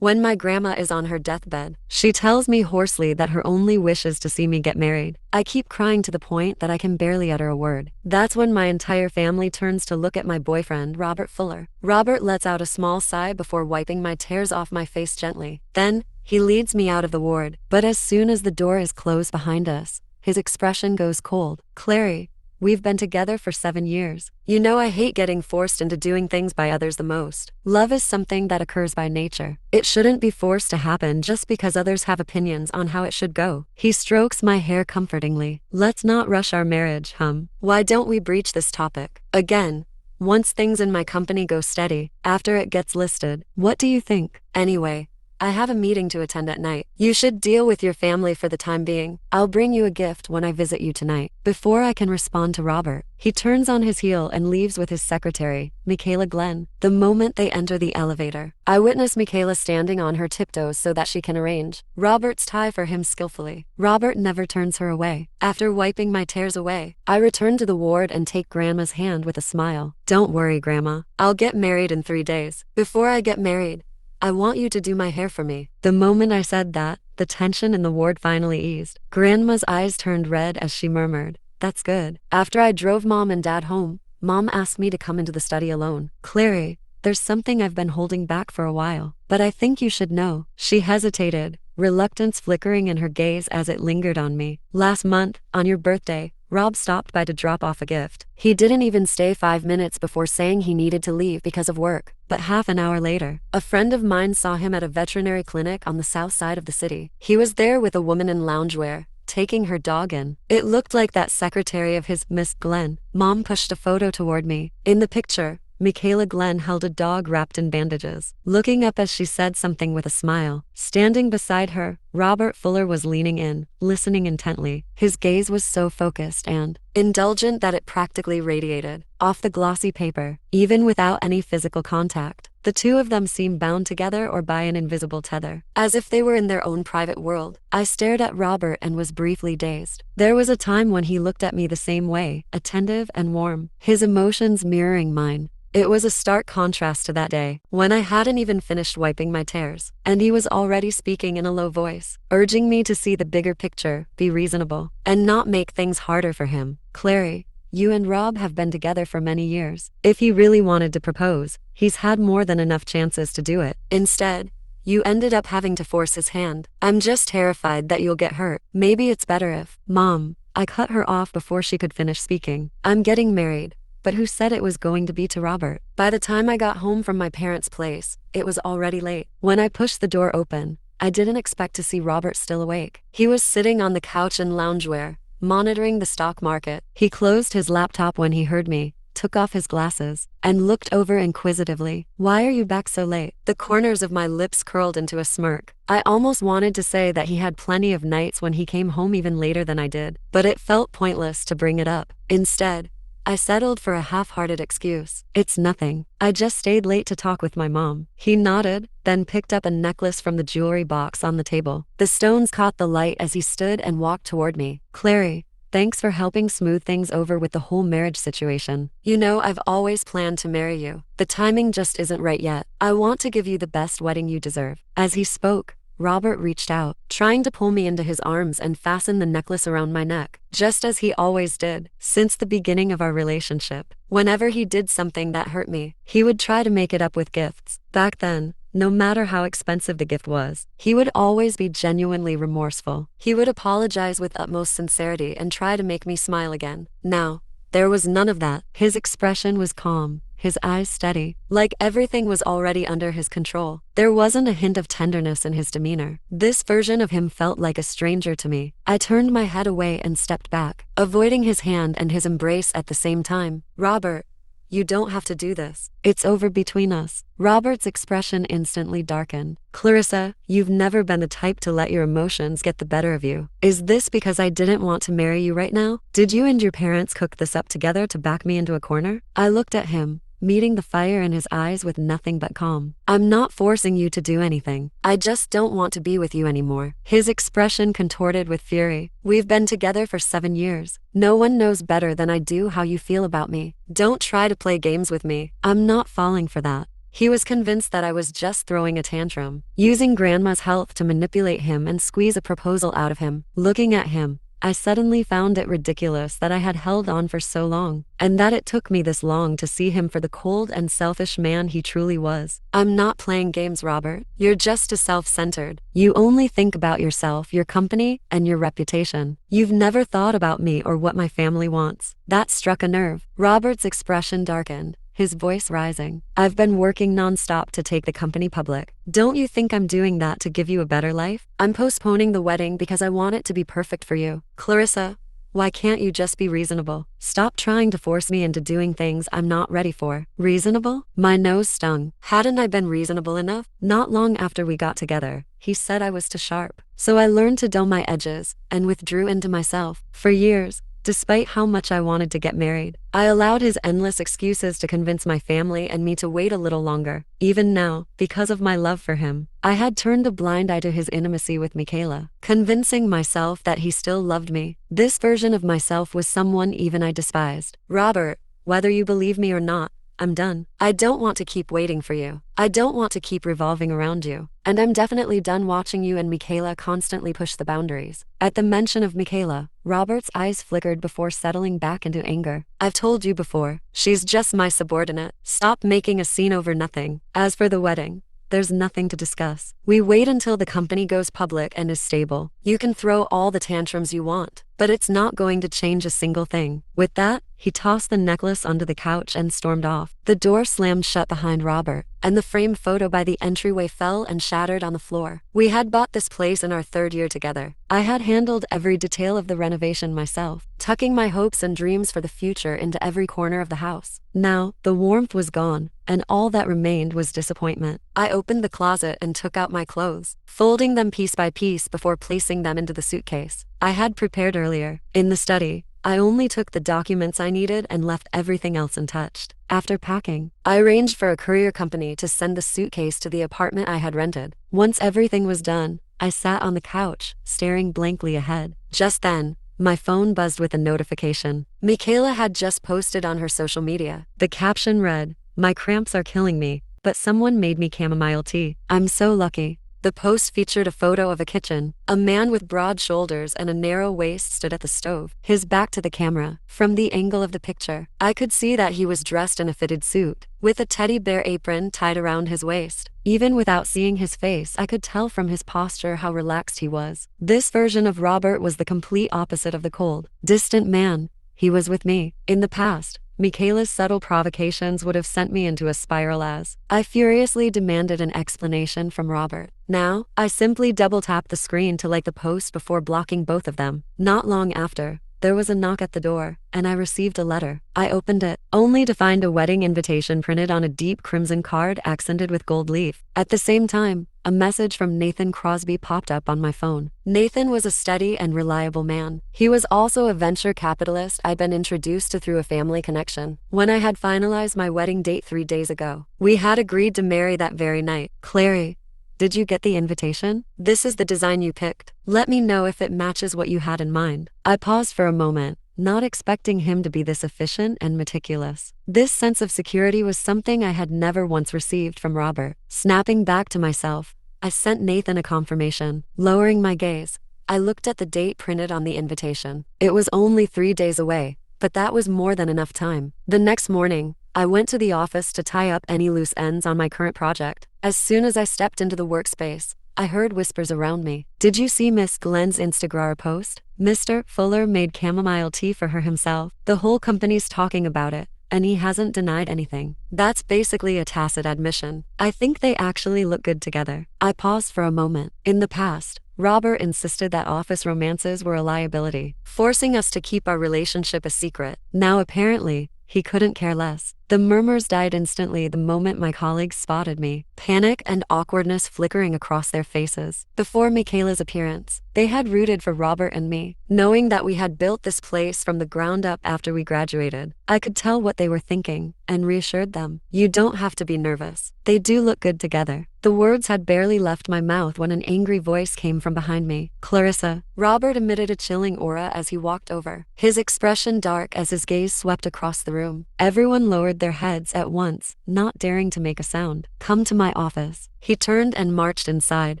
When my grandma is on her deathbed, she tells me hoarsely that her only wish is to see me get married. I keep crying to the point that I can barely utter a word. That's when my entire family turns to look at my boyfriend, Robert Fuller. Robert lets out a small sigh before wiping my tears off my face gently. Then, he leads me out of the ward, but as soon as the door is closed behind us, his expression goes cold. Clary, we've been together for 7 years. You know I hate getting forced into doing things by others the most. Love is something that occurs by nature. It shouldn't be forced to happen just because others have opinions on how it should go. He strokes my hair comfortingly. Let's not rush our marriage, hum. Why don't we breach this topic? Again, once things in my company go steady, after it gets listed. What do you think? Anyway, I have a meeting to attend at night. You should deal with your family for the time being. I'll bring you a gift when I visit you tonight. Before I can respond to Robert, he turns on his heel and leaves with his secretary, Michaela Glenn. The moment they enter the elevator, I witness Michaela standing on her tiptoes so that she can arrange Robert's tie for him skillfully. Robert never turns her away. After wiping my tears away, I return to the ward and take Grandma's hand with a smile. Don't worry, Grandma. I'll get married in 3 days. Before I get married, I want you to do my hair for me. The moment I said that, the tension in the ward finally eased. Grandma's eyes turned red as she murmured, "That's good." After I drove Mom and Dad home, Mom asked me to come into the study alone. "Clary, there's something I've been holding back for a while, but I think you should know." She hesitated, reluctance flickering in her gaze as it lingered on me. "Last month, on your birthday, Rob stopped by to drop off a gift. He didn't even stay 5 minutes before saying he needed to leave because of work. But half an hour later, a friend of mine saw him at a veterinary clinic on the south side of the city. He was there with a woman in loungewear, taking her dog in. It looked like that secretary of his, Miss Glenn." Mom pushed a photo toward me. In the picture, Michaela Glenn held a dog wrapped in bandages, looking up as she said something with a smile. Standing beside her, Robert Fuller was leaning in, listening intently. His gaze was so focused and indulgent that it practically radiated off the glossy paper, even without any physical contact. The two of them seemed bound together or by an invisible tether, as if they were in their own private world. I stared at Robert and was briefly dazed. There was a time when he looked at me the same way, attentive and warm, his emotions mirroring mine. It was a stark contrast to that day, when I hadn't even finished wiping my tears, and he was already speaking in a low voice, urging me to see the bigger picture, be reasonable, and not make things harder for him. "Clary, you and Rob have been together for many years. If he really wanted to propose, he's had more than enough chances to do it. Instead, you ended up having to force his hand. I'm just terrified that you'll get hurt. Maybe it's better if—" "Mom," I cut her off before she could finish speaking. "I'm getting married. But who said it was going to be to Robert?" By the time I got home from my parents' place, it was already late. When I pushed the door open, I didn't expect to see Robert still awake. He was sitting on the couch in loungewear, monitoring the stock market. He closed his laptop when he heard me, took off his glasses, and looked over inquisitively. "Why are you back so late?" The corners of my lips curled into a smirk. I almost wanted to say that he had plenty of nights when he came home even later than I did, but it felt pointless to bring it up. Instead, I settled for a half-hearted excuse. "It's nothing. I just stayed late to talk with my mom." He nodded, then picked up a necklace from the jewelry box on the table. The stones caught the light as he stood and walked toward me. "Clary, thanks for helping smooth things over with the whole marriage situation. You know I've always planned to marry you. The timing just isn't right yet. I want to give you the best wedding you deserve." As he spoke, Robert reached out, trying to pull me into his arms and fasten the necklace around my neck, just as he always did. Since the beginning of our relationship, whenever he did something that hurt me, he would try to make it up with gifts. Back then, no matter how expensive the gift was, he would always be genuinely remorseful. He would apologize with utmost sincerity and try to make me smile again. Now, there was none of that. His expression was calm, his eyes steady, like everything was already under his control. There wasn't a hint of tenderness in his demeanor. This version of him felt like a stranger to me. I turned my head away and stepped back, avoiding his hand and his embrace at the same time. "Robert, you don't have to do this. It's over between us." Robert's expression instantly darkened. "Clarissa, you've never been the type to let your emotions get the better of you. Is this because I didn't want to marry you right now? Did you and your parents cook this up together to back me into a corner?" I looked at him, meeting the fire in his eyes with nothing but calm. "I'm not forcing you to do anything. I just don't want to be with you anymore." His expression contorted with fury. "We've been together for 7 years. No one knows better than I do how you feel about me. Don't try to play games with me. I'm not falling for that." He was convinced that I was just throwing a tantrum, using Grandma's health to manipulate him and squeeze a proposal out of him. Looking at him, I suddenly found it ridiculous that I had held on for so long, and that it took me this long to see him for the cold and selfish man he truly was. I'm not playing games, Robert. You're just as self-centered. You only think about yourself, your company, and your reputation. You've never thought about me or what my family wants. That struck a nerve. Robert's expression darkened, his voice rising. I've been working nonstop to take the company public. Don't you think I'm doing that to give you a better life? I'm postponing the wedding because I want it to be perfect for you. Clarissa, why can't you just be reasonable? Stop trying to force me into doing things I'm not ready for. Reasonable? My nose stung. Hadn't I been reasonable enough? Not long after we got together, he said I was too sharp. So I learned to dull my edges and withdrew into myself. For years, despite how much I wanted to get married, I allowed his endless excuses to convince my family and me to wait a little longer. Even now, because of my love for him, I had turned a blind eye to his intimacy with Michaela, convincing myself that he still loved me. This version of myself was someone even I despised. Robert, whether you believe me or not, I'm done. I don't want to keep waiting for you. I don't want to keep revolving around you. And I'm definitely done watching you and Michaela constantly push the boundaries. At the mention of Michaela, Robert's eyes flickered before settling back into anger. I've told you before, she's just my subordinate. Stop making a scene over nothing. As for the wedding, there's nothing to discuss. We wait until the company goes public and is stable. You can throw all the tantrums you want, but it's not going to change a single thing. With that, he tossed the necklace onto the couch and stormed off. The door slammed shut behind Robert, and the framed photo by the entryway fell and shattered on the floor. We had bought this place in our 3rd year together. I had handled every detail of the renovation myself, tucking my hopes and dreams for the future into every corner of the house. Now, the warmth was gone, and all that remained was disappointment. I opened the closet and took out my clothes, folding them piece by piece before placing them into the suitcase I had prepared earlier. In the study, I only took the documents I needed and left everything else untouched. After packing, I arranged for a courier company to send the suitcase to the apartment I had rented. Once everything was done, I sat on the couch, staring blankly ahead. Just then, my phone buzzed with a notification. Michaela had just posted on her social media. The caption read, "My cramps are killing me, but someone made me chamomile tea. I'm so lucky." The post featured a photo of a kitchen. A man with broad shoulders and a narrow waist stood at the stove, his back to the camera. From the angle of the picture, I could see that he was dressed in a fitted suit, with a teddy bear apron tied around his waist. Even without seeing his face, I could tell from his posture how relaxed he was. This version of Robert was the complete opposite of the cold, distant man he was with me. In the past, Michaela's subtle provocations would have sent me into a spiral as I furiously demanded an explanation from Robert. Now, I simply double-tapped the screen to like the post before blocking both of them. Not long after, there was a knock at the door, and I received a letter. I opened it, only to find a wedding invitation printed on a deep crimson card accented with gold leaf. At the same time, a message from Nathan Crosby popped up on my phone. Nathan was a steady and reliable man. He was also a venture capitalist I'd been introduced to through a family connection. When I had finalized my wedding date 3 days ago, we had agreed to marry that very night. "Clary, did you get the invitation? This is the design you picked. Let me know if it matches what you had in mind." I paused for a moment, not expecting him to be this efficient and meticulous. This sense of security was something I had never once received from Robert. Snapping back to myself, I sent Nathan a confirmation. Lowering my gaze, I looked at the date printed on the invitation. It was only 3 days away, but that was more than enough time. The next morning, I went to the office to tie up any loose ends on my current project. As soon as I stepped into the workspace, I heard whispers around me. "Did you see Miss Glenn's Instagram post? Mr. Fuller made chamomile tea for her himself. The whole company's talking about it, and he hasn't denied anything." That's basically a tacit admission. I think they actually look good together. I paused for a moment. In the past, Robert insisted that office romances were a liability, forcing us to keep our relationship a secret. Now apparently, he couldn't care less. The murmurs died instantly the moment my colleagues spotted me, panic and awkwardness flickering across their faces. Before Michaela's appearance, they had rooted for Robert and me, knowing that we had built this place from the ground up after we graduated. I could tell what they were thinking, and reassured them. "You don't have to be nervous. They do look good together." The words had barely left my mouth when an angry voice came from behind me. "Clarissa." Robert emitted a chilling aura as he walked over, his expression dark as his gaze swept across the room. Everyone lowered lowered their heads at once, not daring to make a sound. "Come to my office." He turned and marched inside.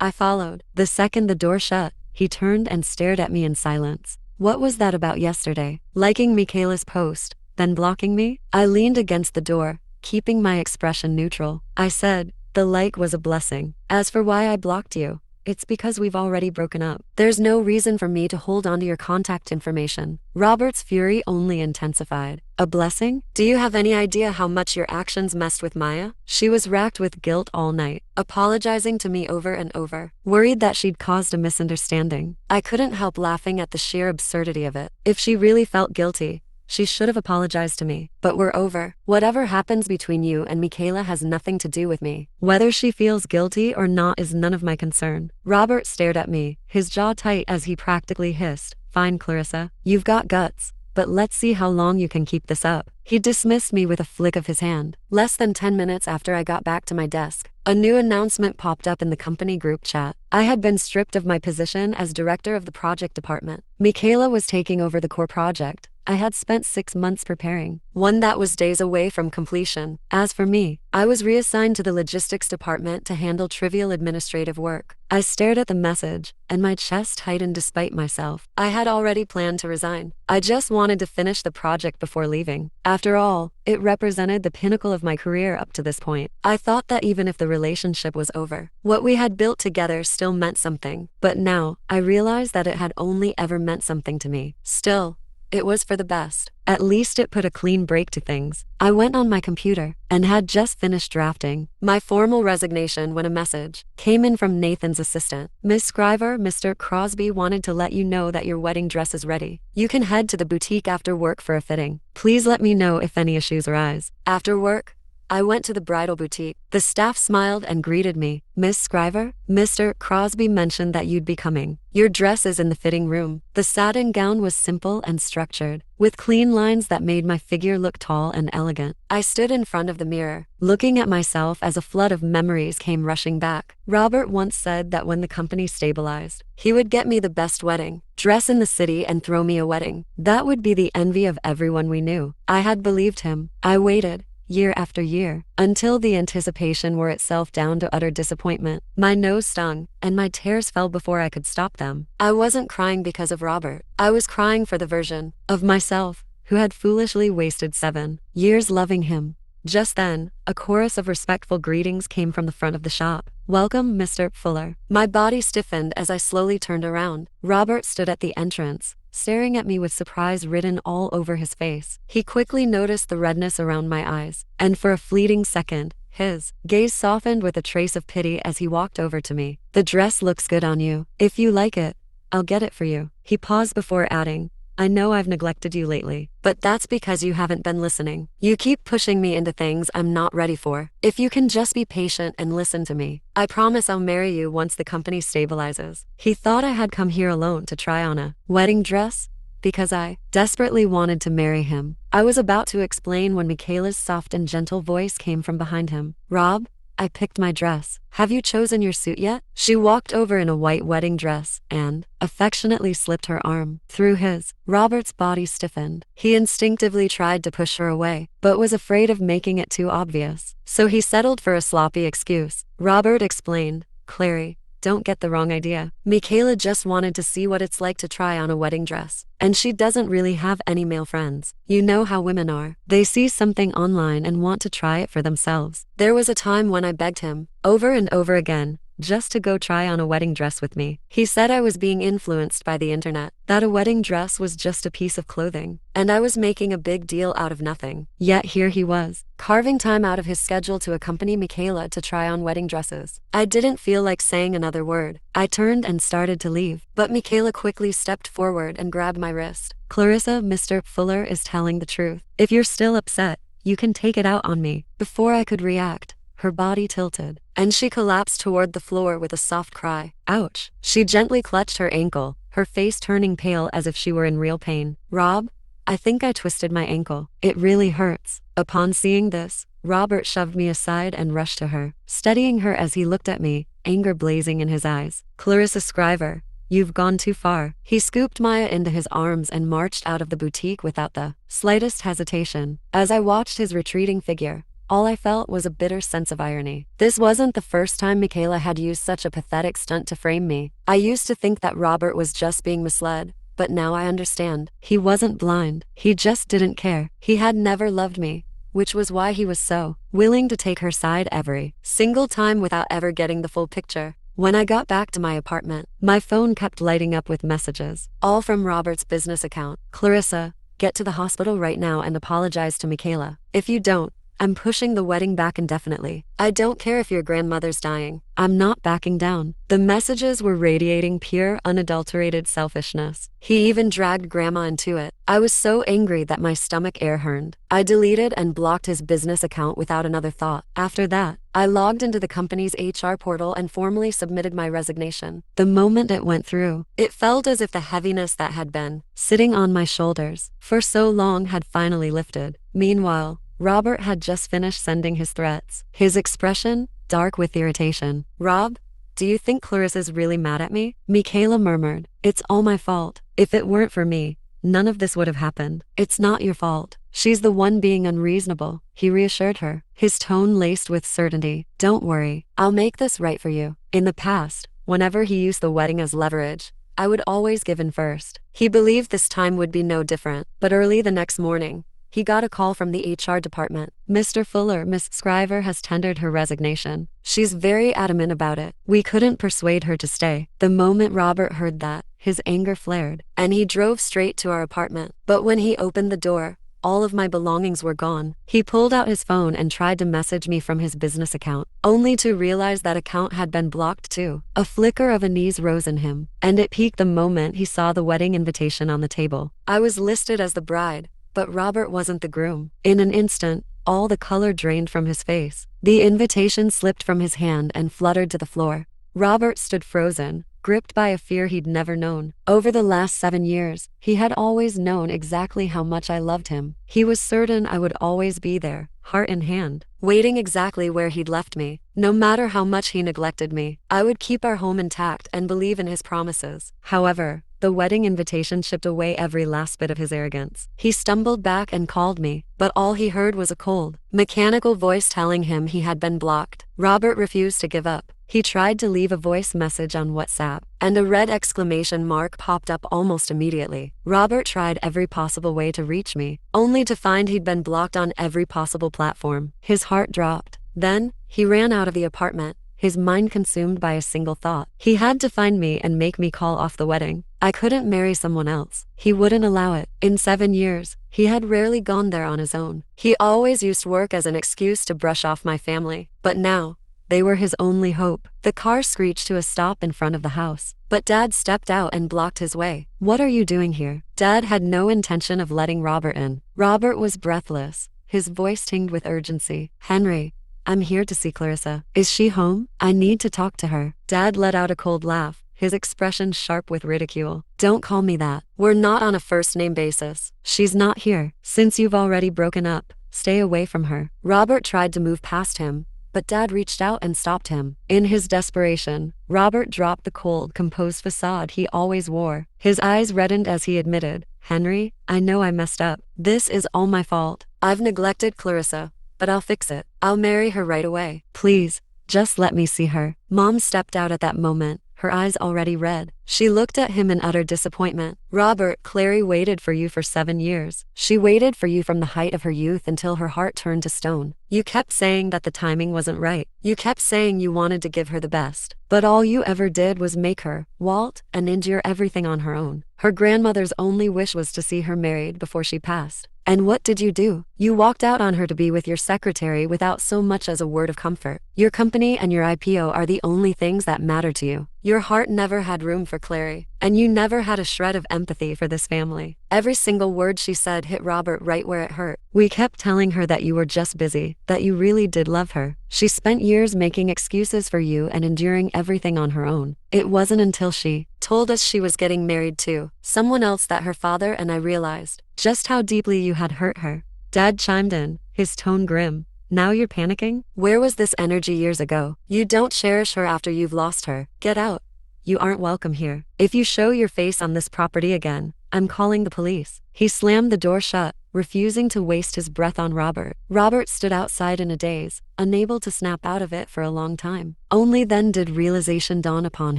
I followed. The second the door shut, he turned and stared at me in silence. What was that about yesterday? Liking Michaela's post, then blocking me? I leaned against the door, keeping my expression neutral. I said, "The like was a blessing. As for why I blocked you, it's because we've already broken up. There's no reason for me to hold onto your contact information." Robert's fury only intensified. "A blessing? Do you have any idea how much your actions messed with Maya? She was racked with guilt all night, apologizing to me over and over, worried that she'd caused a misunderstanding." I couldn't help laughing at the sheer absurdity of it. If she really felt guilty, she should have apologized to me. But we're over. Whatever happens between you and Michaela has nothing to do with me. Whether she feels guilty or not is none of my concern. Robert stared at me, his jaw tight as he practically hissed, "Fine, Clarissa. You've got guts. But let's see how long you can keep this up." He dismissed me with a flick of his hand. Less than 10 minutes after I got back to my desk, a new announcement popped up in the company group chat. I had been stripped of my position as director of the project department. Michaela was taking over the core project I had spent 6 months preparing, one that was days away from completion. As for me, I was reassigned to the logistics department to handle trivial administrative work. I stared at the message, and my chest tightened despite myself. I had already planned to resign. I just wanted to finish the project before leaving. After all, it represented the pinnacle of my career up to this point. I thought that even if the relationship was over, what we had built together still meant something. But now, I realized that it had only ever meant something to me. Still, it was for the best. At least it put a clean break to things. I went on my computer and had just finished drafting my formal resignation when a message came in from Nathan's assistant. "Miss Scriver, Mr. Crosby wanted to let you know that your wedding dress is ready. You can head to the boutique after work for a fitting. Please let me know if any issues arise." After work, I went to the bridal boutique. The staff smiled and greeted me. "Miss Scriver, Mr. Crosby mentioned that you'd be coming. Your dress is in the fitting room." The satin gown was simple and structured, with clean lines that made my figure look tall and elegant. I stood in front of the mirror, looking at myself as a flood of memories came rushing back. Robert once said that when the company stabilized, he would get me the best wedding dress in the city and throw me a wedding. That would be the envy of everyone we knew. I had believed him. I waited, year after year, until the anticipation wore itself down to utter disappointment. My nose stung, and my tears fell before I could stop them. I wasn't crying because of Robert. I was crying for the version of myself who had foolishly wasted 7 years loving him. Just then, a chorus of respectful greetings came from the front of the shop. "Welcome, Mr. Fuller." My body stiffened as I slowly turned around. Robert stood at the entrance, staring at me with surprise written all over his face. He quickly noticed the redness around my eyes, and for a fleeting second, his gaze softened with a trace of pity as he walked over to me. "The dress looks good on you. If you like it, I'll get it for you." He paused before adding, "I know I've neglected you lately, but that's because you haven't been listening. You keep pushing me into things I'm not ready for. If you can just be patient and listen to me, I promise I'll marry you once the company stabilizes." He thought I had come here alone to try on a wedding dress, because I desperately wanted to marry him. I was about to explain when Michaela's soft and gentle voice came from behind him. "Rob, I picked my dress. Have you chosen your suit yet?" She walked over in a white wedding dress and affectionately slipped her arm through his. Robert's body stiffened. He instinctively tried to push her away, but was afraid of making it too obvious. So he settled for a sloppy excuse. Robert explained, "Clary, don't get the wrong idea. Michaela just wanted to see what it's like to try on a wedding dress. And she doesn't really have any male friends. You know how women are. They see something online and want to try it for themselves." There was a time when I begged him, over and over again, just to go try on a wedding dress with me. He said I was being influenced by the internet, that a wedding dress was just a piece of clothing, and I was making a big deal out of nothing. Yet here he was, carving time out of his schedule to accompany Michaela to try on wedding dresses. I didn't feel like saying another word. I turned and started to leave, but Michaela quickly stepped forward and grabbed my wrist. "Clarissa, Mr. Fuller is telling the truth. If you're still upset, you can take it out on me." Before I could react, her body tilted, and she collapsed toward the floor with a soft cry. "Ouch." She gently clutched her ankle, her face turning pale as if she were in real pain. "Rob, I think I twisted my ankle. It really hurts." Upon seeing this, Robert shoved me aside and rushed to her, steadying her as he looked at me, anger blazing in his eyes. "Clarissa Scriver, You've gone too far. He scooped Maya into his arms and marched out of the boutique without the slightest hesitation. As I watched his retreating figure, all I felt was a bitter sense of irony. This wasn't the first time Michaela had used such a pathetic stunt to frame me. I used to think that Robert was just being misled, but now I understand. He wasn't blind. He just didn't care. He had never loved me, which was why he was so willing to take her side every single time without ever getting the full picture. When I got back to my apartment, my phone kept lighting up with messages, all from Robert's business account. Clarissa, get to the hospital right now and apologize to Michaela. If you don't, I'm pushing the wedding back indefinitely. I don't care if your grandmother's dying. I'm not backing down. The messages were radiating pure, unadulterated selfishness. He even dragged Grandma into it. I was so angry that my stomach air-hurned. I deleted and blocked his business account without another thought. After that, I logged into the company's HR portal and formally submitted my resignation. The moment it went through, it felt as if the heaviness that had been sitting on my shoulders for so long had finally lifted. Meanwhile, Robert had just finished sending his threats, his expression dark with irritation. Rob, do you think Clarissa's really mad at me? Michaela murmured. It's all my fault. If it weren't for me, none of this would have happened. It's not your fault. She's the one being unreasonable, he reassured her, his tone laced with certainty. Don't worry, I'll make this right for you. In the past, whenever he used the wedding as leverage, I would always give in first. He believed this time would be no different, but early the next morning, he got a call from the HR department. Mr. Fuller, Miss Scriver has tendered her resignation. She's very adamant about it. We couldn't persuade her to stay. The moment Robert heard that, his anger flared, and he drove straight to our apartment. But when he opened the door, all of my belongings were gone. He pulled out his phone and tried to message me from his business account, only to realize that account had been blocked too. A flicker of unease rose in him, and it peaked the moment he saw the wedding invitation on the table. I was listed as the bride, but Robert wasn't the groom. In an instant, all the color drained from his face. The invitation slipped from his hand and fluttered to the floor. Robert stood frozen, gripped by a fear he'd never known. Over the last 7 years, he had always known exactly how much I loved him. He was certain I would always be there, heart in hand, waiting exactly where he'd left me. No matter how much he neglected me, I would keep our home intact and believe in his promises. However, the wedding invitation chipped away every last bit of his arrogance. He stumbled back and called me, but all he heard was a cold, mechanical voice telling him he had been blocked. Robert refused to give up. He tried to leave a voice message on WhatsApp, and a red exclamation mark popped up almost immediately. Robert tried every possible way to reach me, only to find he'd been blocked on every possible platform. His heart dropped. Then, he ran out of the apartment, his mind consumed by a single thought. He had to find me and make me call off the wedding. I couldn't marry someone else. He wouldn't allow it. In 7 years, he had rarely gone there on his own. He always used work as an excuse to brush off my family. But now, they were his only hope. The car screeched to a stop in front of the house, but Dad stepped out and blocked his way. What are you doing here? Dad had no intention of letting Robert in. Robert was breathless, his voice tinged with urgency. Henry, I'm here to see Clarissa. Is she home? I need to talk to her. Dad let out a cold laugh, his expression sharp with ridicule. Don't call me that. We're not on a first-name basis. She's not here. Since you've already broken up, stay away from her. Robert tried to move past him, but Dad reached out and stopped him. In his desperation, Robert dropped the cold, composed facade he always wore. His eyes reddened as he admitted, Henry, I know I messed up. This is all my fault. I've neglected Clarissa, but I'll fix it. I'll marry her right away. Please, just let me see her. Mom stepped out at that moment, her eyes already red. She looked at him in utter disappointment. Robert, Clary waited for you for 7 years. She waited for you from the height of her youth until her heart turned to stone. You kept saying that the timing wasn't right. You kept saying you wanted to give her the best. But all you ever did was make her, Walt, and endure everything on her own. Her grandmother's only wish was to see her married before she passed. And what did you do? You walked out on her to be with your secretary without so much as a word of comfort. Your company and your IPO are the only things that matter to you. Your heart never had room for Clary, and you never had a shred of empathy for this family. Every single word she said hit Robert right where it hurt. We kept telling her that you were just busy, that you really did love her. She spent years making excuses for you and enduring everything on her own. It wasn't until she told us she was getting married to someone else that her father and I realized just how deeply you had hurt her. Dad chimed in, his tone grim. Now you're panicking? Where was this energy years ago? You don't cherish her after you've lost her. Get out. you aren't welcome here. If you show your face on this property again, I'm calling the police." He slammed the door shut, refusing to waste his breath on Robert. Robert stood outside in a daze, unable to snap out of it for a long time. Only then did realization dawn upon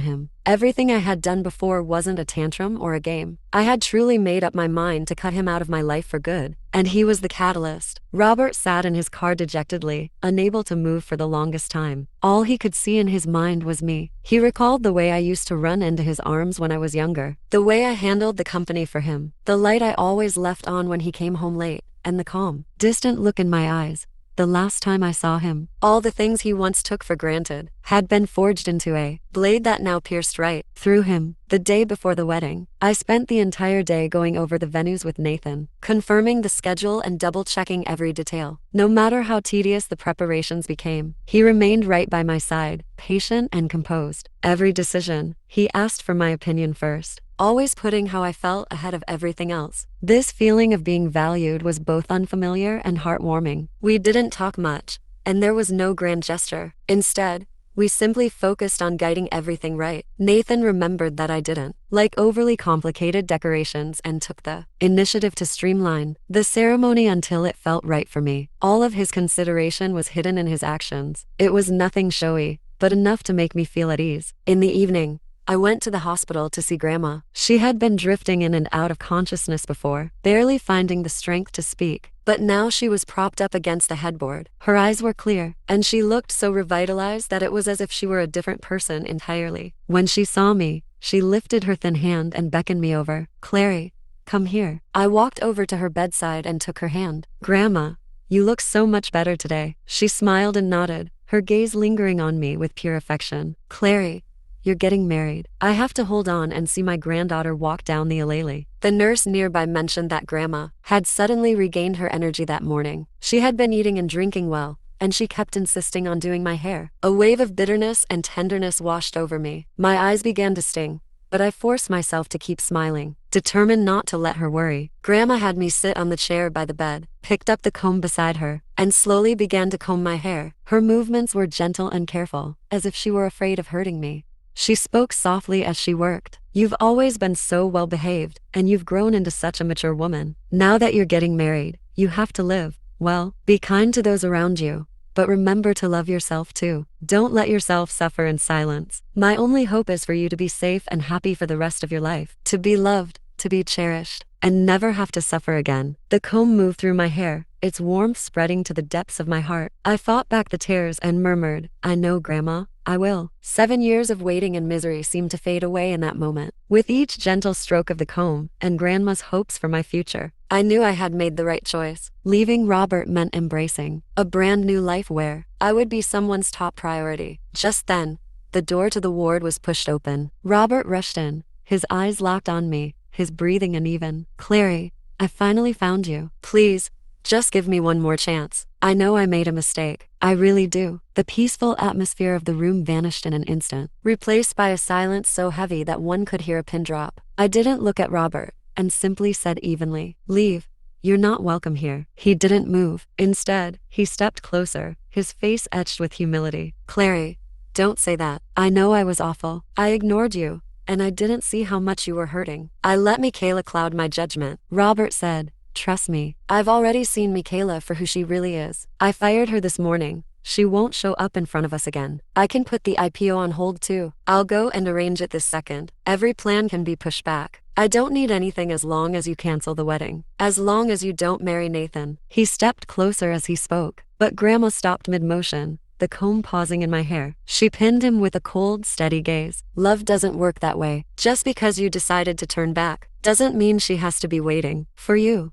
him. Everything I had done before wasn't a tantrum or a game. I had truly made up my mind to cut him out of my life for good, and he was the catalyst. Robert sat in his car dejectedly, unable to move for the longest time. All he could see in his mind was me. He recalled the way I used to run into his arms when I was younger, the way I handled the company for him, the light I always left on when he came home late, and the calm, distant look in my eyes. The last time I saw him, all the things he once took for granted had been forged into a blade that now pierced right through him. The day before the wedding, I spent the entire day going over the venues with Nathan, confirming the schedule and double-checking every detail. No matter how tedious the preparations became, he remained right by my side, patient and composed. Every decision, he asked for my opinion first, always putting how I felt ahead of everything else. This feeling of being valued was both unfamiliar and heartwarming. We didn't talk much, and there was no grand gesture. Instead, we simply focused on guiding everything right. Nathan remembered that I didn't like overly complicated decorations and took the initiative to streamline the ceremony until it felt right for me. All of his consideration was hidden in his actions. It was nothing showy, but enough to make me feel at ease. In the evening, I went to the hospital to see Grandma. She had been drifting in and out of consciousness before, barely finding the strength to speak. But now she was propped up against the headboard. Her eyes were clear, and she looked so revitalized that it was as if she were a different person entirely. When she saw me, she lifted her thin hand and beckoned me over. "Clary, come here." I walked over to her bedside and took her hand. "Grandma, you look so much better today." She smiled and nodded, her gaze lingering on me with pure affection. "Clary, you're getting married. I have to hold on and see my granddaughter walk down the aisle." The nurse nearby mentioned that Grandma had suddenly regained her energy that morning. She had been eating and drinking well, and she kept insisting on doing my hair. A wave of bitterness and tenderness washed over me. My eyes began to sting, but I forced myself to keep smiling, determined not to let her worry. Grandma had me sit on the chair by the bed, picked up the comb beside her, and slowly began to comb my hair. Her movements were gentle and careful, as if she were afraid of hurting me. She spoke softly as she worked. "You've always been so well behaved, and you've grown into such a mature woman. Now that you're getting married, you have to live well. Be kind to those around you, but remember to love yourself too. Don't let yourself suffer in silence. My only hope is for you to be safe and happy for the rest of your life, to be loved, to be cherished, and never have to suffer again." The comb moved through my hair, its warmth spreading to the depths of my heart. I fought back the tears and murmured, "I know, Grandma. I will." 7 years of waiting and misery seemed to fade away in that moment. With each gentle stroke of the comb and Grandma's hopes for my future, I knew I had made the right choice. Leaving Robert meant embracing a brand new life where I would be someone's top priority. Just then, the door to the ward was pushed open. Robert rushed in, his eyes locked on me, his breathing uneven. "Clary, I finally found you. Please, just give me one more chance. I know I made a mistake. I really do." The peaceful atmosphere of the room vanished in an instant, replaced by a silence so heavy that one could hear a pin drop. I didn't look at Robert, and simply said evenly, "Leave. You're not welcome here." He didn't move. Instead, he stepped closer, his face etched with humility. "Clary, don't say that. I know I was awful. I ignored you, and I didn't see how much you were hurting. I let Michaela cloud my judgment." Robert said, "Trust me, I've already seen Michaela for who she really is. I fired her this morning. She won't show up in front of us again. I can put the IPO on hold too. I'll go and arrange it this second. Every plan can be pushed back. I don't need anything as long as you cancel the wedding. As long as you don't marry Nathan." He stepped closer as he spoke, but Grandma stopped mid-motion, the comb pausing in my hair. She pinned him with a cold, steady gaze. "Love doesn't work that way. Just because you decided to turn back, doesn't mean she has to be waiting for you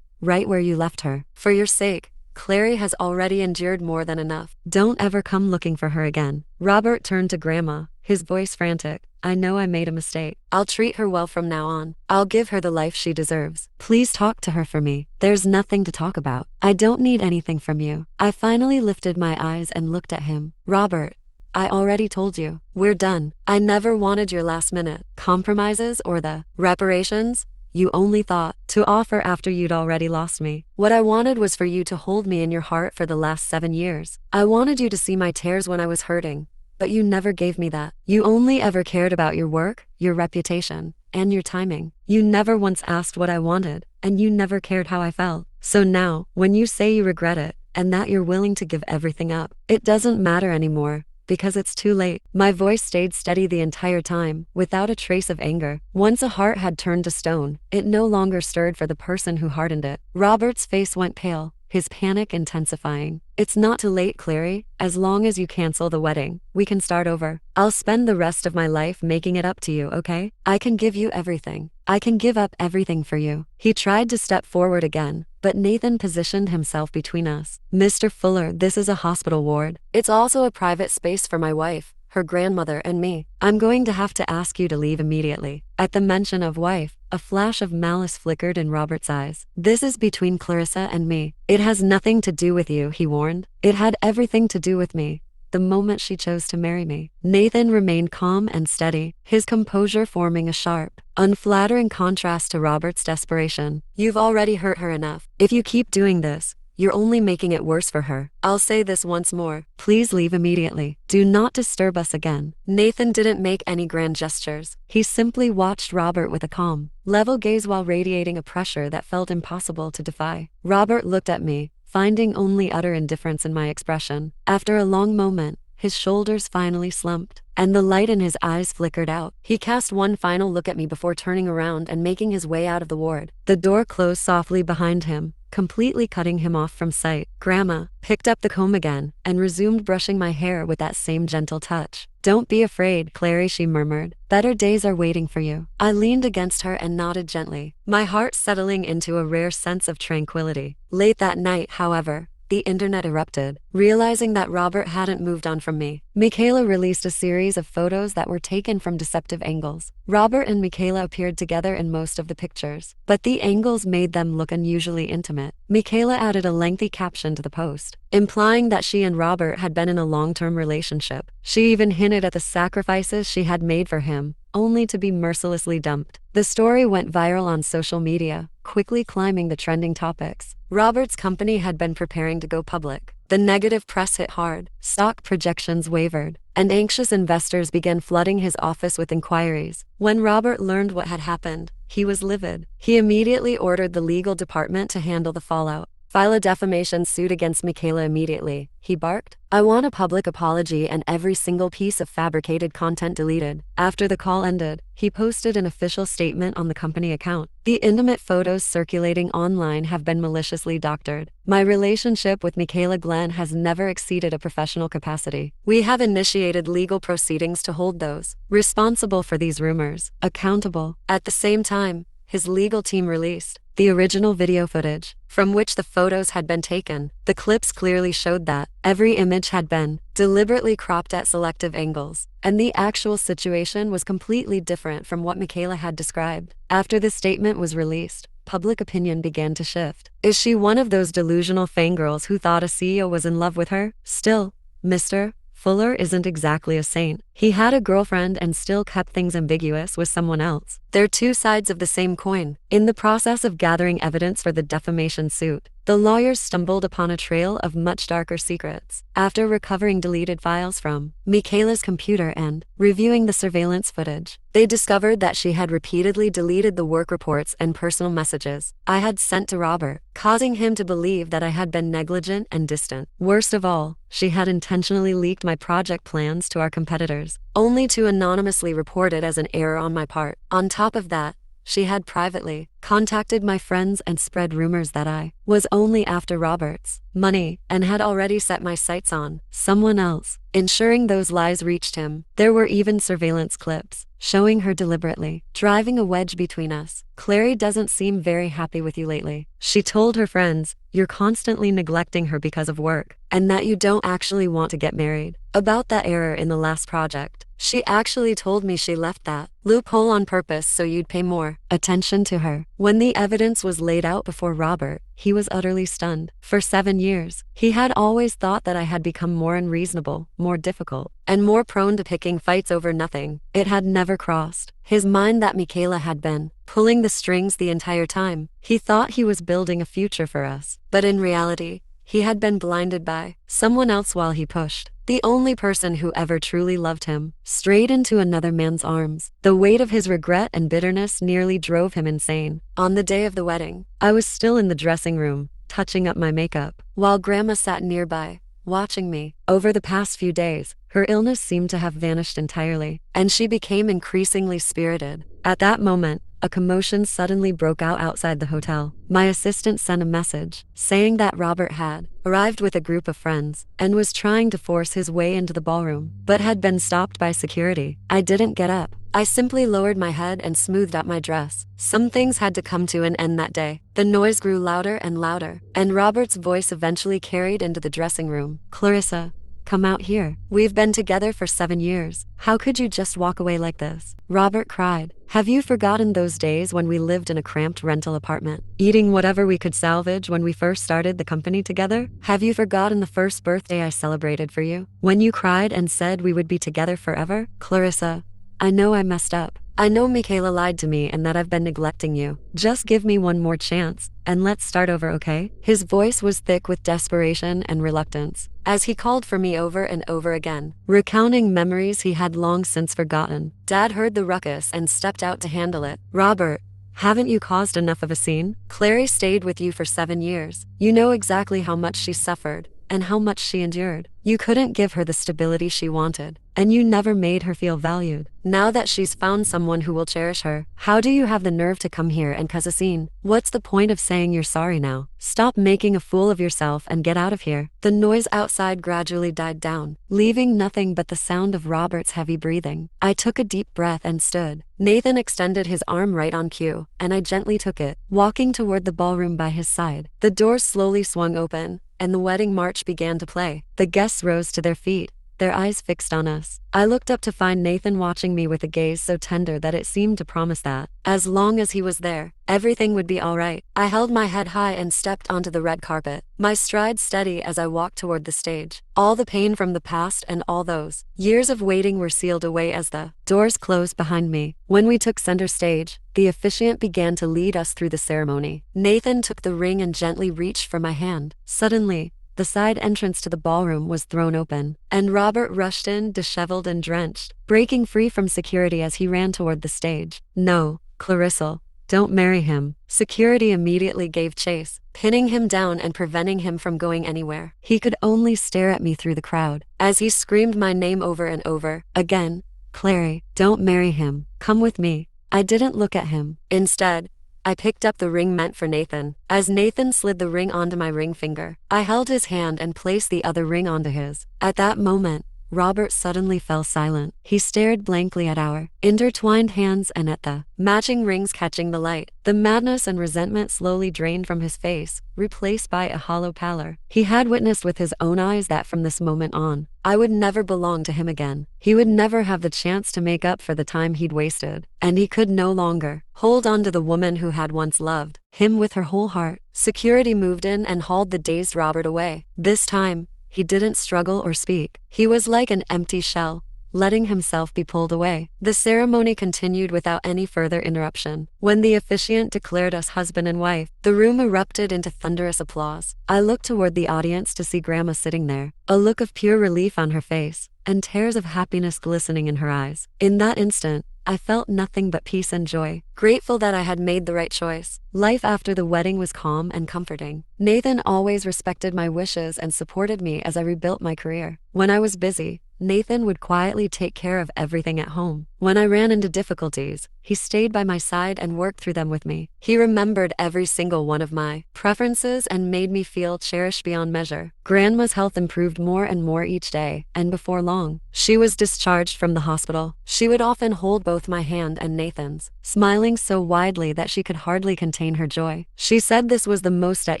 right where you left her. For your sake, Clary has already endured more than enough. Don't ever come looking for her again." Robert turned to Grandma, his voice frantic. "I know I made a mistake. I'll treat her well from now on. I'll give her the life she deserves. Please talk to her for me." "There's nothing to talk about. I don't need anything from you." I finally lifted my eyes and looked at him. "Robert, I already told you. We're done. I never wanted your last-minute compromises or the reparations you only thought to offer after you'd already lost me. What I wanted was for you to hold me in your heart for the last 7 years. I wanted you to see my tears when I was hurting, but you never gave me that. You only ever cared about your work, your reputation, and your timing. You never once asked what I wanted, and you never cared how I felt. So now, when you say you regret it, and that you're willing to give everything up, it doesn't matter anymore, because it's too late. My voice stayed steady the entire time, without a trace of anger. Once a heart had turned to stone, it no longer stirred for the person who hardened it. Robert's face went pale, his panic intensifying. It's not too late, Clary. As long as you cancel the wedding, we can start over. I'll spend the rest of my life making it up to you, okay? I can give you everything. I can give up everything for you. He tried to step forward again, but Nathan positioned himself between us. Mr. Fuller, this is a hospital ward. It's also a private space for my wife, her grandmother, and me. I'm going to have to ask you to leave immediately. At the mention of wife, a flash of malice flickered in Robert's eyes. This is between Clarissa and me. It has nothing to do with you, he warned. It had everything to do with me, the moment she chose to marry me. Nathan remained calm and steady, his composure forming a sharp, unflattering contrast to Robert's desperation. You've already hurt her enough. If you keep doing this, you're only making it worse for her. I'll say this once more. Please leave immediately. Do not disturb us again. Nathan didn't make any grand gestures. He simply watched Robert with a calm, level gaze while radiating a pressure that felt impossible to defy. Robert looked at me, finding only utter indifference in my expression. After a long moment, his shoulders finally slumped, and the light in his eyes flickered out. He cast one final look at me before turning around and making his way out of the ward. The door closed softly behind him, completely cutting him off from sight. Grandma picked up the comb again and resumed brushing my hair with that same gentle touch. Don't be afraid, Clary, she murmured. Better days are waiting for you. I leaned against her and nodded gently, my heart settling into a rare sense of tranquility. Late that night, however, the internet erupted. Realizing that Robert hadn't moved on from me, Michaela released a series of photos that were taken from deceptive angles. Robert and Michaela appeared together in most of the pictures, but the angles made them look unusually intimate. Michaela added a lengthy caption to the post, implying that she and Robert had been in a long-term relationship. She even hinted at the sacrifices she had made for him, only to be mercilessly dumped. The story went viral on social media, quickly climbing the trending topics. Robert's company had been preparing to go public. The negative press hit hard, stock projections wavered, and anxious investors began flooding his office with inquiries. When Robert learned what had happened, he was livid. He immediately ordered the legal department to handle the fallout. File a defamation suit against Michaela immediately, he barked. I want a public apology and every single piece of fabricated content deleted. After the call ended, he posted an official statement on the company account. The intimate photos circulating online have been maliciously doctored. My relationship with Michaela Glenn has never exceeded a professional capacity. We have initiated legal proceedings to hold those responsible for these rumors accountable. At the same time, his legal team released the original video footage, from which the photos had been taken. The clips clearly showed that every image had been deliberately cropped at selective angles, and the actual situation was completely different from what Michaela had described. After the statement was released, public opinion began to shift. Is she one of those delusional fangirls who thought a CEO was in love with her? Still, Mr. Fuller isn't exactly a saint. He had a girlfriend and still kept things ambiguous with someone else. They're two sides of the same coin. In the process of gathering evidence for the defamation suit, the lawyers stumbled upon a trail of much darker secrets. After recovering deleted files from Michaela's computer and reviewing the surveillance footage, they discovered that she had repeatedly deleted the work reports and personal messages I had sent to Robert, causing him to believe that I had been negligent and distant. Worst of all, she had intentionally leaked my project plans to our competitors, only to anonymously report it as an error on my part. On top of that, she had privately contacted my friends and spread rumors that I was only after Robert's money and had already set my sights on someone else, ensuring those lies reached him. There were even surveillance clips showing her deliberately driving a wedge between us. Clary doesn't seem very happy with you lately. She told her friends, you're constantly neglecting her because of work, and that you don't actually want to get married. About that error in the last project, she actually told me she left that loophole on purpose so you'd pay more attention to her. When the evidence was laid out before Robert, he was utterly stunned. For 7 years, he had always thought that I had become more unreasonable, more difficult, and more prone to picking fights over nothing. It had never crossed his mind that Michaela had been pulling the strings the entire time. He thought he was building a future for us, but in reality, he had been blinded by someone else while he pushed the only person who ever truly loved him straight into another man's arms. The weight of his regret and bitterness nearly drove him insane. On the day of the wedding, I was still in the dressing room, touching up my makeup, while Grandma sat nearby, watching me. Over the past few days, her illness seemed to have vanished entirely, and she became increasingly spirited. At that moment, a commotion suddenly broke out outside the hotel. My assistant sent a message saying that Robert had arrived with a group of friends and was trying to force his way into the ballroom, but had been stopped by security. I didn't get up. I simply lowered my head and smoothed out my dress. Some things had to come to an end that day. The noise grew louder and louder, and Robert's voice eventually carried into the dressing room. "Clarissa, come out here. We've been together for 7 years. How could you just walk away like this?" Robert cried. "Have you forgotten those days when we lived in a cramped rental apartment, eating whatever we could salvage when we first started the company together? Have you forgotten the first birthday I celebrated for you, when you cried and said we would be together forever? Clarissa, I know I messed up. I know Michaela lied to me and that I've been neglecting you. Just give me one more chance, and let's start over, okay?" His voice was thick with desperation and reluctance, as he called for me over and over again, recounting memories he had long since forgotten. Dad heard the ruckus and stepped out to handle it. "Robert, haven't you caused enough of a scene? Clary stayed with you for 7 years. You know exactly how much she suffered and how much she endured. You couldn't give her the stability she wanted, and you never made her feel valued. Now that she's found someone who will cherish her, how do you have the nerve to come here and cause a scene? What's the point of saying you're sorry now? Stop making a fool of yourself and get out of here." The noise outside gradually died down, leaving nothing but the sound of Robert's heavy breathing. I took a deep breath and stood. Nathan extended his arm right on cue, and I gently took it, walking toward the ballroom by his side. The doors slowly swung open, and the wedding march began to play. The guests rose to their feet, their eyes fixed on us. I looked up to find Nathan watching me with a gaze so tender that it seemed to promise that, as long as he was there, everything would be all right. I held my head high and stepped onto the red carpet, my stride steady as I walked toward the stage. All the pain from the past and all those years of waiting were sealed away as the doors closed behind me. When we took center stage, the officiant began to lead us through the ceremony. Nathan took the ring and gently reached for my hand. Suddenly, the side entrance to the ballroom was thrown open, and Robert rushed in, disheveled and drenched, breaking free from security as he ran toward the stage. "No, Clarissa, don't marry him." Security immediately gave chase, pinning him down and preventing him from going anywhere. He could only stare at me through the crowd, as he screamed my name over and over again. "Clary, don't marry him. Come with me." I didn't look at him. Instead, I picked up the ring meant for Nathan. As Nathan slid the ring onto my ring finger, I held his hand and placed the other ring onto his. At that moment, Robert suddenly fell silent. He stared blankly at our intertwined hands and at the matching rings catching the light. The madness and resentment slowly drained from his face, replaced by a hollow pallor. He had witnessed with his own eyes that from this moment on, I would never belong to him again. He would never have the chance to make up for the time he'd wasted, and he could no longer hold on to the woman who had once loved him with her whole heart. Security moved in and hauled the dazed Robert away. This time, he didn't struggle or speak. He was like an empty shell, letting himself be pulled away. The ceremony continued without any further interruption. When the officiant declared us husband and wife, the room erupted into thunderous applause. I looked toward the audience to see Grandma sitting there, a look of pure relief on her face, and tears of happiness glistening in her eyes. In that instant, I felt nothing but peace and joy, grateful that I had made the right choice. Life after the wedding was calm and comforting. Nathan always respected my wishes and supported me as I rebuilt my career. When I was busy, Nathan would quietly take care of everything at home. When I ran into difficulties, he stayed by my side and worked through them with me. He remembered every single one of my preferences and made me feel cherished beyond measure. Grandma's health improved more and more each day, and before long, she was discharged from the hospital. She would often hold both my hand and Nathan's, smiling so widely that she could hardly contain her joy. She said this was the most at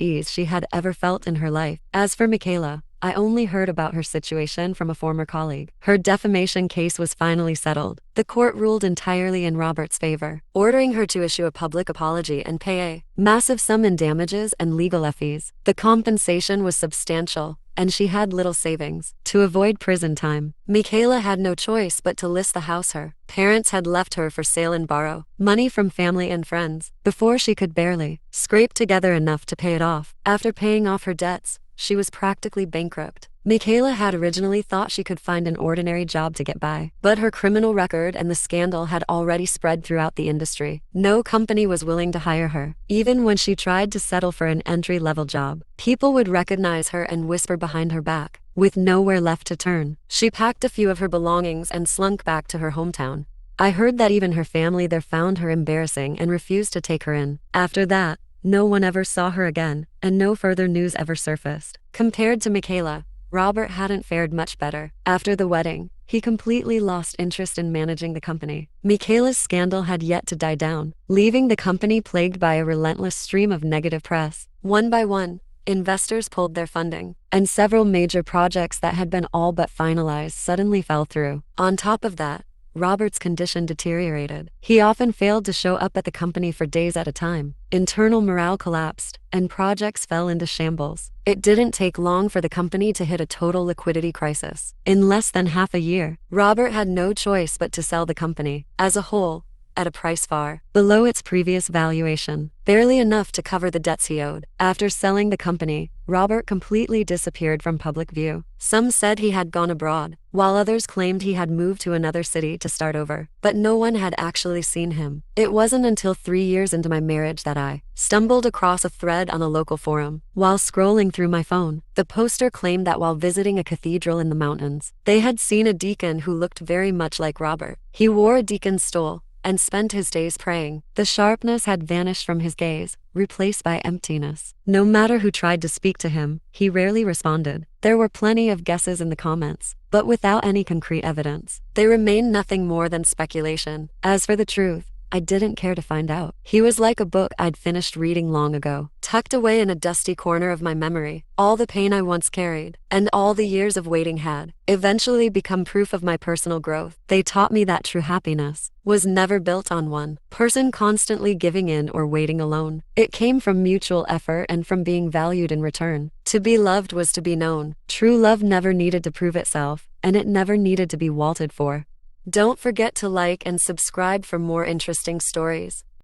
ease she had ever felt in her life. As for Michaela, I only heard about her situation from a former colleague. Her defamation case was finally settled. The court ruled entirely in Robert's favor, ordering her to issue a public apology and pay a massive sum in damages and legal fees. The compensation was substantial, and she had little savings. To avoid prison time, Michaela had no choice but to list the house her parents had left her for sale and borrow money from family and friends. Before she could barely scrape together enough to pay it off. After paying off her debts, she was practically bankrupt. Michaela had originally thought she could find an ordinary job to get by, but her criminal record and the scandal had already spread throughout the industry. No company was willing to hire her. Even when she tried to settle for an entry-level job, people would recognize her and whisper behind her back. With nowhere left to turn, she packed a few of her belongings and slunk back to her hometown. I heard that even her family there found her embarrassing and refused to take her in. After that, no one ever saw her again, and no further news ever surfaced. Compared to Michaela, Robert hadn't fared much better. After the wedding, he completely lost interest in managing the company. Michaela's scandal had yet to die down, leaving the company plagued by a relentless stream of negative press. One by one, investors pulled their funding, and several major projects that had been all but finalized suddenly fell through. On top of that, Robert's condition deteriorated. He often failed to show up at the company for days at a time. Internal morale collapsed, and projects fell into shambles. It didn't take long for the company to hit a total liquidity crisis. In less than half a year, Robert had no choice but to sell the company, as a whole, at a price far below its previous valuation, barely enough to cover the debts he owed. After selling the company, Robert completely disappeared from public view. Some said he had gone abroad, while others claimed he had moved to another city to start over. But no one had actually seen him. It wasn't until 3 years into my marriage that I stumbled across a thread on a local forum. While scrolling through my phone, the poster claimed that while visiting a cathedral in the mountains, they had seen a deacon who looked very much like Robert. He wore a deacon's stole and spent his days praying. The sharpness had vanished from his gaze, replaced by emptiness. No matter who tried to speak to him, he rarely responded. There were plenty of guesses in the comments, but without any concrete evidence. They remained nothing more than speculation. As for the truth, I didn't care to find out. He was like a book I'd finished reading long ago, tucked away in a dusty corner of my memory. All the pain I once carried, and all the years of waiting had eventually become proof of my personal growth. They taught me that true happiness was never built on one person constantly giving in or waiting alone. It came from mutual effort and from being valued in return. To be loved was to be known. True love never needed to prove itself, and it never needed to be waltzed for. Don't forget to like and subscribe for more interesting stories.